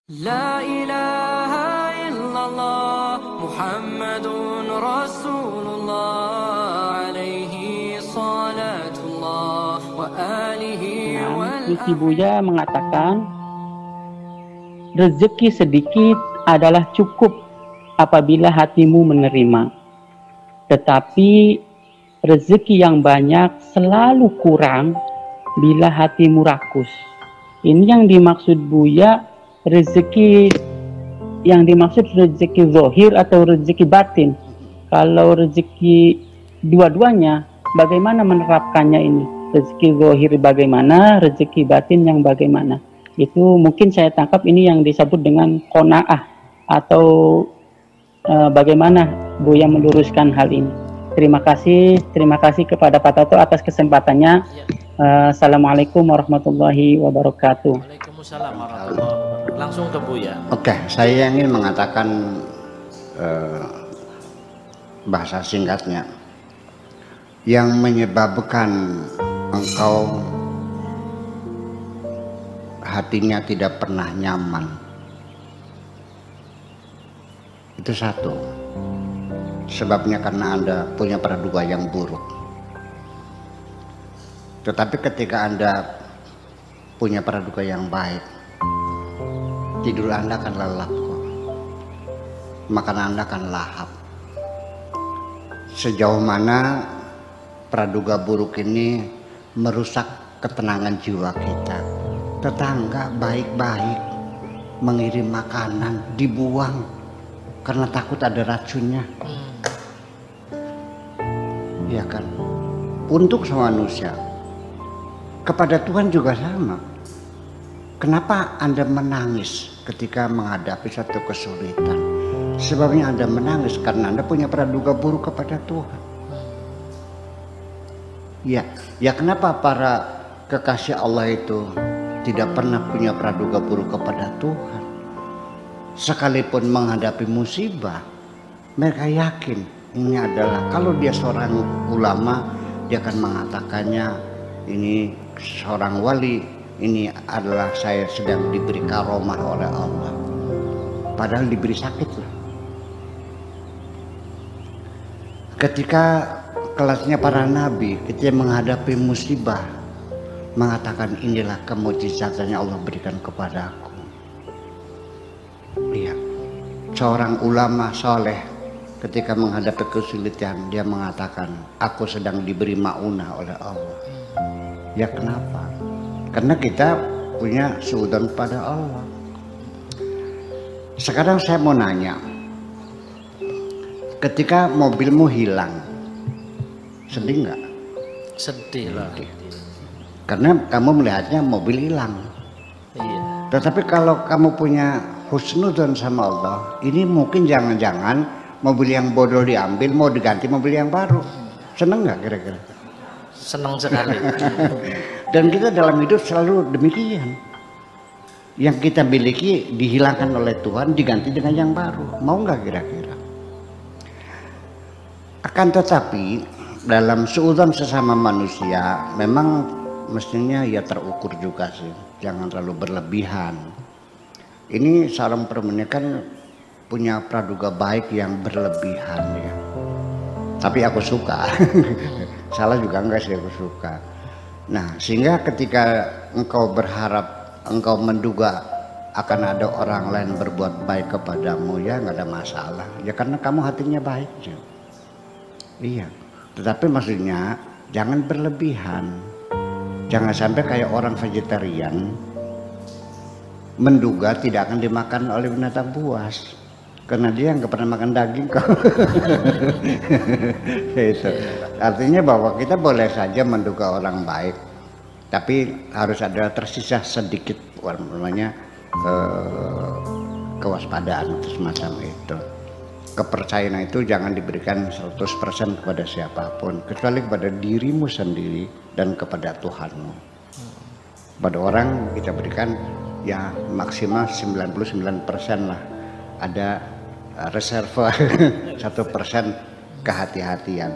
La ilaha illallah Muhammadun Rasulullah alaihi salatullah wa alihi wal Miki Buya mengatakan rezeki sedikit adalah cukup apabila hatimu menerima, tetapi rezeki yang banyak selalu kurang bila hatimu rakus. Ini yang dimaksud Buya, rezeki yang dimaksud rezeki zahir atau rezeki batin. Kalau rezeki dua-duanya, bagaimana menerapkannya ini? Rezeki zahir bagaimana, rezeki batin yang bagaimana? Itu mungkin saya tangkap ini yang disebut dengan qanaah atau bagaimana Buya meluruskan hal ini. Terima kasih kepada Pak Toto atas kesempatannya. Assalamualaikum warahmatullahi wabarakatuh. Waalaikumsalam warahmatullahi wabarakatuh. Langsung ke Buya. Oke, saya ingin mengatakan bahasa singkatnya yang menyebabkan engkau hatinya tidak pernah nyaman. Itu satu, sebabnya karena Anda punya praduga yang buruk. Tetapi ketika Anda punya praduga yang baik, tidur Anda akan lelap kok, makan Anda akan lahap. Sejauh mana praduga buruk ini merusak ketenangan jiwa kita. Tetangga baik-baik mengirim makanan dibuang karena takut ada racunnya. Ya kan? Untuk semua manusia, kepada Tuhan juga sama. Kenapa Anda menangis ketika menghadapi satu kesulitan? Sebabnya Anda menangis karena Anda punya praduga buruk kepada Tuhan. Ya kenapa para kekasih Allah itu tidak pernah punya praduga buruk kepada Tuhan? Sekalipun menghadapi musibah, mereka yakin ini adalah, kalau dia seorang ulama, dia akan mengatakannya, ini seorang wali, ini adalah saya sedang diberi karomah oleh Allah. Padahal diberi sakit loh. Ketika kelasnya para nabi, ketika menghadapi musibah, mengatakan inilah kemujizatan yang Allah berikan kepadaku. Iya, seorang ulama soleh ketika menghadapi kesulitan, dia mengatakan aku sedang diberi maunah oleh Allah. Ya kenapa? Karena kita punya suudzon pada Allah. Sekarang saya mau nanya, ketika mobilmu hilang, sedih nggak? Sedih lah. Karena kamu melihatnya mobil hilang. Iya. Tetapi kalau kamu punya husnudzon sama Allah, ini mungkin jangan-jangan mobil yang bodoh diambil mau diganti mobil yang baru. Seneng nggak kira-kira? Senang sekali. Dan kita dalam hidup selalu demikian. Yang kita miliki dihilangkan oleh Tuhan, diganti dengan yang baru. Mau nggak kira-kira? Akan tetapi dalam suudzon sesama manusia memang mestinya ya terukur juga sih. Jangan terlalu berlebihan. Ini seorang perempuan kan punya praduga baik yang berlebihan ya. Tapi aku suka. Salah juga enggak sih, aku suka. Nah, sehingga ketika engkau berharap, engkau menduga akan ada orang lain berbuat baik kepadamu, ya nggak ada masalah. Ya karena kamu hatinya baik. Ya. Iya. Tetapi maksudnya jangan berlebihan. Jangan sampai kayak orang vegetarian menduga tidak akan dimakan oleh binatang buas. Karena dia nggak pernah makan daging kok. Itu. Artinya bahwa kita boleh saja menduga orang baik, tapi harus ada tersisa sedikit namanya kewaspadaan atau semacam itu. Kepercayaan itu jangan diberikan 100% kepada siapapun, kecuali kepada dirimu sendiri dan kepada Tuhanmu. Pada orang kita berikan ya maksimal 99% lah. Ada reserve 1% kehati-hatian.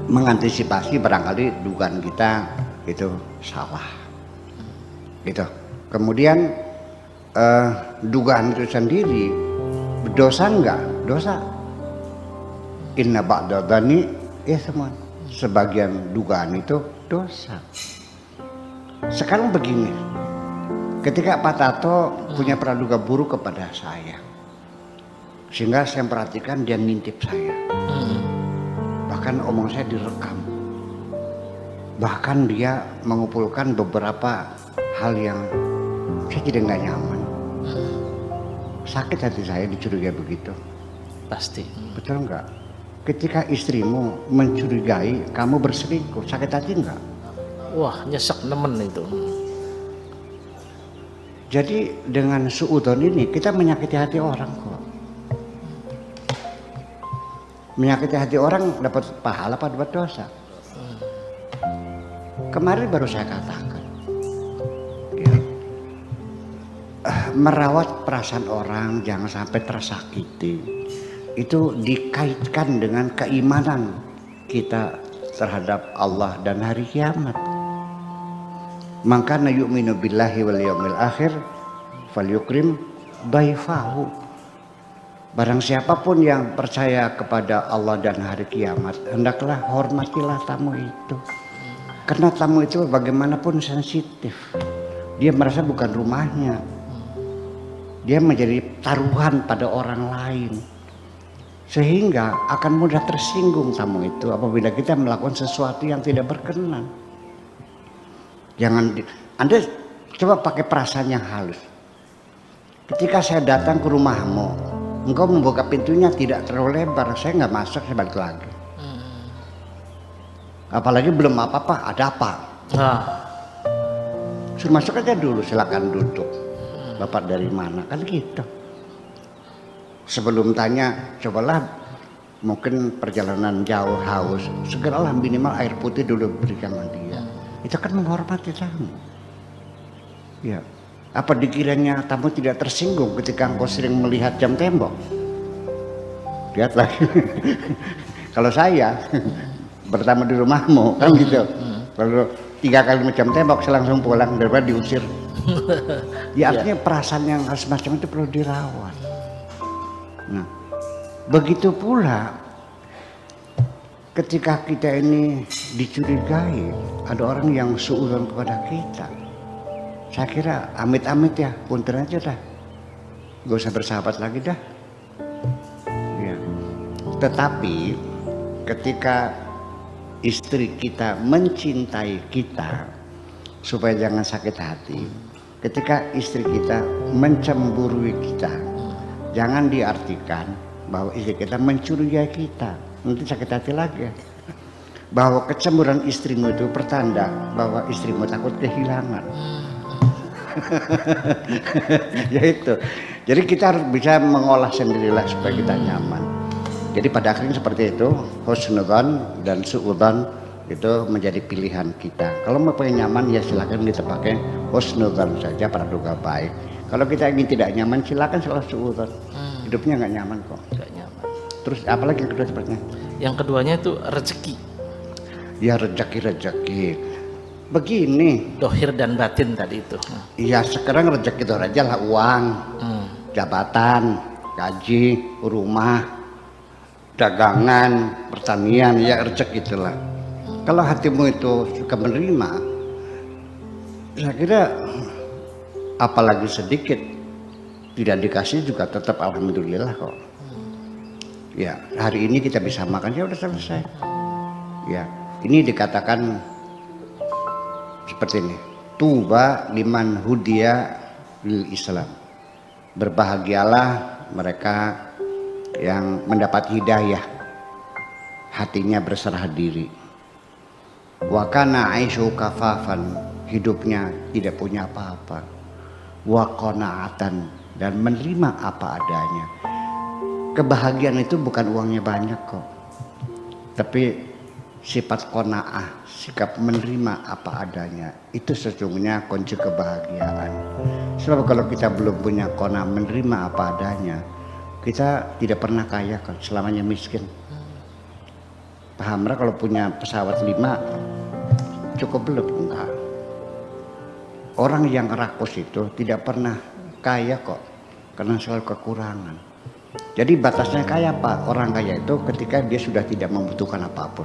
Mengantisipasi barangkali dugaan kita itu salah. Gitu. Kemudian dugaan itu sendiri dosa enggak? Dosa. Inna ba'da dzanni itsmun. Sebagian dugaan itu dosa. Sekarang begini, ketika Pak Tato punya praduga buruk kepada saya, sehingga saya perhatikan dia ngintip saya, bahkan omong saya direkam, bahkan dia mengumpulkan beberapa hal yang saya jadi nggak nyaman. Sakit hati saya dicurigai begitu. Pasti. Betul nggak? Ketika istrimu mencurigai kamu berselingkuh, sakit hati nggak? Wah, nyesek nemen itu. Jadi dengan suudzon ini kita menyakiti hati orang kok. Menyakiti hati orang dapat pahala apa dapat dosa? Kemarin baru saya katakan, ya, merawat perasaan orang jangan sampai tersakiti. Itu dikaitkan dengan keimanan kita terhadap Allah dan hari kiamat. Maka yu'minu billahi wal yaumil akhir falyukrim daifahu. Barang siapapun yang percaya kepada Allah dan hari kiamat, hendaklah hormatilah tamu itu. Karena tamu itu bagaimanapun sensitif. Dia merasa bukan rumahnya. Dia menjadi taruhan pada orang lain. Sehingga akan mudah tersinggung tamu itu apabila kita melakukan sesuatu yang tidak berkenan. Anda coba pakai perasaan yang halus. Ketika saya datang ke rumahmu, engkau membuka pintunya tidak terlalu lebar, saya nggak masuk, saya balik lagi. Apalagi belum apa-apa, ada apa? Suruh masuk aja dulu, silakan duduk. Bapak dari mana? Kan gitu. Sebelum tanya, cobalah mungkin perjalanan jauh haus, segeralah minimal air putih dulu berikan sama dia. Itu kan menghormati tamu. Ya, apa dikiranya tamu tidak tersinggung ketika engkau sering melihat jam tembok? Lihat lagi. Kalau saya bertamu di rumahmu kan gitu. Kalau 3 kali jam tembok saya langsung pulang daripada diusir. Ya artinya perasaan yang semacam itu perlu dirawat. Nah, begitu pula ketika kita ini dicurigai ada orang yang suudzon kepada kita, saya kira amit-amit ya, punten aja dah, gak usah bersahabat lagi dah. Ya. Tetapi ketika istri kita mencintai kita supaya jangan sakit hati, ketika istri kita mencemburui kita, jangan diartikan bahwa istri kita mencurigai kita, nanti sakit hati lagi. Bahwa kecemburuan istrimu itu pertanda bahwa istrimu takut kehilangan. Ya itu. Jadi kita harus bisa mengolah sendirilah supaya kita nyaman. Jadi pada akhirnya seperti itu, husnudzon dan suudzon itu menjadi pilihan kita. Kalau mau pengen nyaman ya silakan kita pakai husnudzon saja, praduga baik. Kalau kita ingin tidak nyaman silakan selalu suudzon. Hidupnya nggak nyaman kok. Nggak nyaman. Terus apalagi yang kedua sepertinya? Yang keduanya itu rezeki. Ya rezeki. Begini. Dohir dan batin tadi itu. Iya sekarang rezeki itu aja lah uang, jabatan, gaji, rumah, dagangan, pertanian, ya rezeki itulah. Kalau hatimu itu suka menerima, saya kira apalagi sedikit tidak dikasih juga tetap alhamdulillah kok. Ya hari ini kita bisa makan ya udah selesai. Ya ini dikatakan seperti ini, tuba liman hudiya lil Islam, berbahagialah mereka yang mendapat hidayah, hatinya berserah diri. Wa kana aisyu kafafan, hidupnya tidak punya apa-apa. Wa qanaatan, dan menerima apa adanya. Kebahagiaan itu bukan uangnya banyak kok, tapi sifat qanaah, sikap menerima apa adanya, itu sesungguhnya kunci kebahagiaan. Sebab kalau kita belum punya qanaah menerima apa adanya, kita tidak pernah kaya kan, selamanya miskin. Paham lah kalau punya pesawat 5 cukup belum? Enggak. Orang yang rakus itu tidak pernah kaya kok, karena selalu kekurangan. Jadi batasnya kaya apa? Orang kaya itu ketika dia sudah tidak membutuhkan apapun.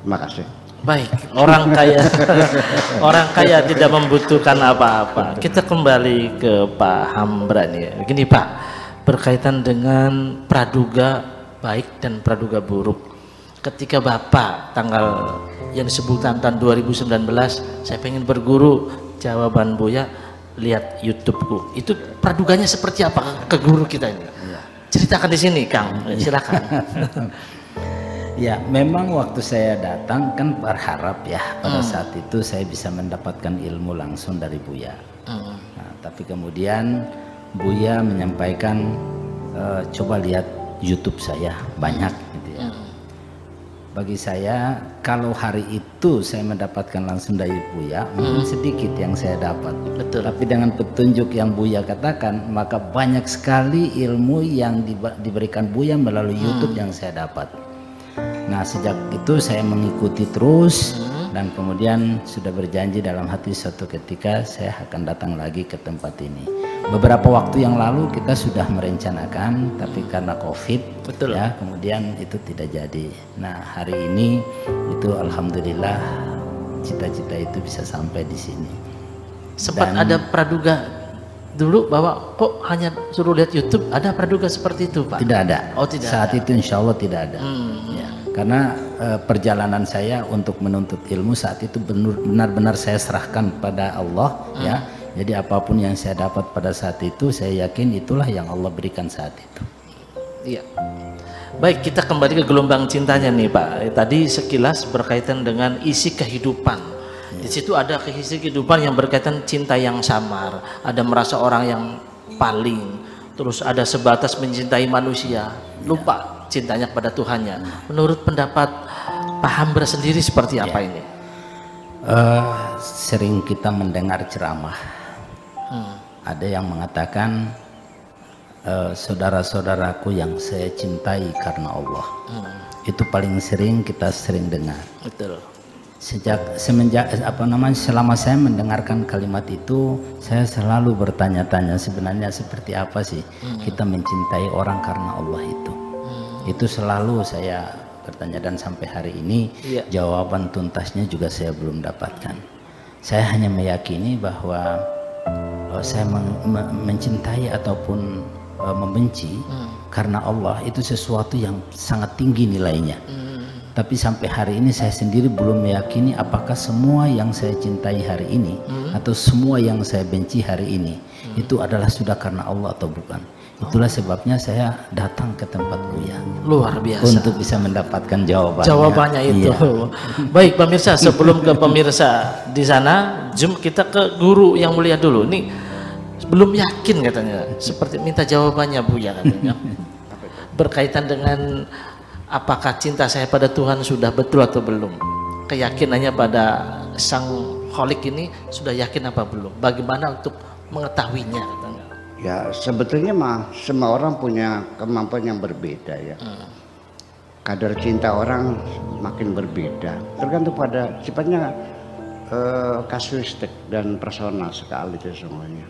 Terima kasih. Baik, orang kaya orang kaya tidak membutuhkan apa-apa. Kita kembali ke Pak Hambra nih. Begini Pak, berkaitan dengan praduga baik dan praduga buruk. Ketika Bapak tanggal yang disebutkan tahun 2019, saya pengen berguru, jawaban Buya lihat YouTubeku. Itu praduganya seperti apa ke guru kita ini? Ceritakan di sini, Kang. Silakan. Ya, memang waktu saya datang kan berharap ya pada saat itu saya bisa mendapatkan ilmu langsung dari Buya. Nah, tapi kemudian Buya menyampaikan coba lihat YouTube saya, banyak gitu ya. Bagi saya kalau hari itu saya mendapatkan langsung dari Buya, mungkin sedikit yang saya dapat. Betul. Tapi dengan petunjuk yang Buya katakan, maka banyak sekali ilmu yang diberikan Buya melalui YouTube yang saya dapat. Nah, sejak itu saya mengikuti terus dan kemudian sudah berjanji dalam hati suatu ketika saya akan datang lagi ke tempat ini. Beberapa waktu yang lalu kita sudah merencanakan, tapi karena COVID, betul ya, kemudian itu tidak jadi. Nah, hari ini itu alhamdulillah cita-cita itu bisa sampai di sini. Sempat ada praduga dulu bahwa kok hanya suruh lihat YouTube, ada praduga seperti itu Pak? Tidak ada. Oh, tidak. Saat ada. itu insya Allah tidak ada. Ya, karena perjalanan saya untuk menuntut ilmu saat itu benar-benar saya serahkan pada Allah, ya. Jadi apapun yang saya dapat pada saat itu, saya yakin itulah yang Allah berikan saat itu. Iya. Baik, kita kembali ke gelombang cintanya nih Pak. Tadi sekilas berkaitan dengan isi kehidupan. Di situ ada isi kehidupan yang berkaitan cinta yang samar, ada merasa orang yang paling, terus ada sebatas mencintai manusia, lupa cintanya kepada Tuhannya. Menurut pendapat Pak Hambra sendiri seperti apa ini? Sering kita mendengar ceramah. Ada yang mengatakan saudara-saudaraku yang saya cintai karena Allah. Itu paling sering kita sering dengar. Betul. Selama saya mendengarkan kalimat itu, saya selalu bertanya-tanya sebenarnya seperti apa sih kita mencintai orang karena Allah itu. Itu selalu saya bertanya dan sampai hari ini jawaban tuntasnya juga saya belum dapatkan. Saya hanya meyakini bahwa saya mencintai ataupun membenci karena Allah itu sesuatu yang sangat tinggi nilainya. Tapi sampai hari ini saya sendiri belum meyakini apakah semua yang saya cintai hari ini atau semua yang saya benci hari ini itu adalah sudah karena Allah atau bukan. Itulah sebabnya saya datang ke tempat Buya. Luar biasa. Untuk bisa mendapatkan jawabannya. Jawabannya itu. Iya. Baik pemirsa, sebelum ke pemirsa di sana, jom kita ke guru yang mulia dulu. Nih belum yakin katanya, seperti minta jawabannya Buya katanya. Berkaitan dengan apakah cinta saya pada Tuhan sudah betul atau belum? Keyakinannya pada sang kholik ini sudah yakin apa belum? Bagaimana untuk mengetahuinya katanya? Ya sebetulnya mah semua orang punya kemampuan yang berbeda ya. Kadar cinta orang makin berbeda, tergantung pada sifatnya kasuistik dan personal sekali itu semuanya.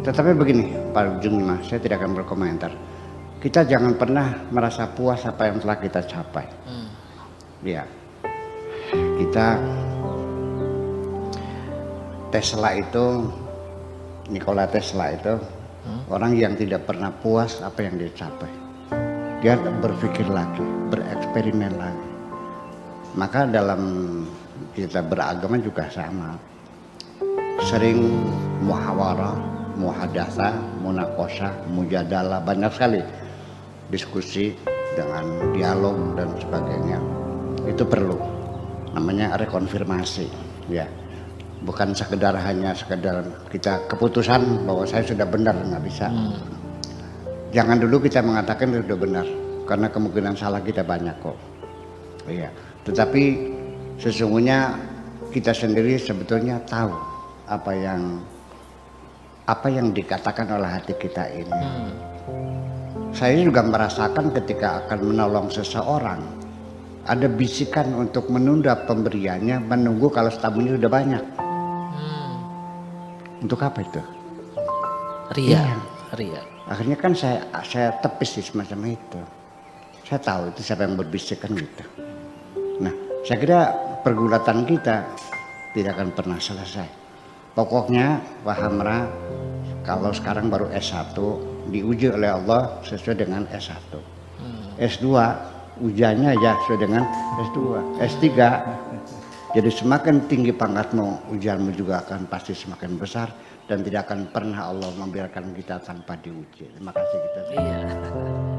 Tetapi begini Pak Jung, saya tidak akan berkomentar. Kita jangan pernah merasa puas apa yang telah kita capai. Ya, kita Nikola Tesla itu orang yang tidak pernah puas apa yang dia capai. Dia berpikir lagi, bereksperimen lagi. Maka dalam kita beragama juga sama. Sering muhawarah, muhadatsah, munaqashah, mujadalah, banyak sekali diskusi dengan dialog dan sebagainya. Itu perlu, namanya rekonfirmasi ya. Bukan hanya sekedar kita keputusan bahwa saya sudah benar, nggak bisa. Jangan dulu kita mengatakan sudah benar, karena kemungkinan salah kita banyak kok. Iya. Tetapi sesungguhnya kita sendiri sebetulnya tahu apa yang dikatakan oleh hati kita ini. Saya juga merasakan ketika akan menolong seseorang, ada bisikan untuk menunda pemberiannya, menunggu kalau tamunya sudah banyak. Untuk apa itu? Ria, Iya. ria. Akhirnya kan saya tepis di semacam itu. Saya tahu itu siapa yang berbisik kan gitu. Nah, saya kira pergulatan kita tidak akan pernah selesai. Pokoknya Pak Hamra kalau sekarang baru S1 diuji oleh Allah sesuai dengan S1. S2 ujiannya ya sesuai dengan S2. S3 jadi semakin tinggi pangkatmu, ujianmu juga akan pasti semakin besar dan tidak akan pernah Allah membiarkan kita tanpa diuji. Terima kasih kita. Iya.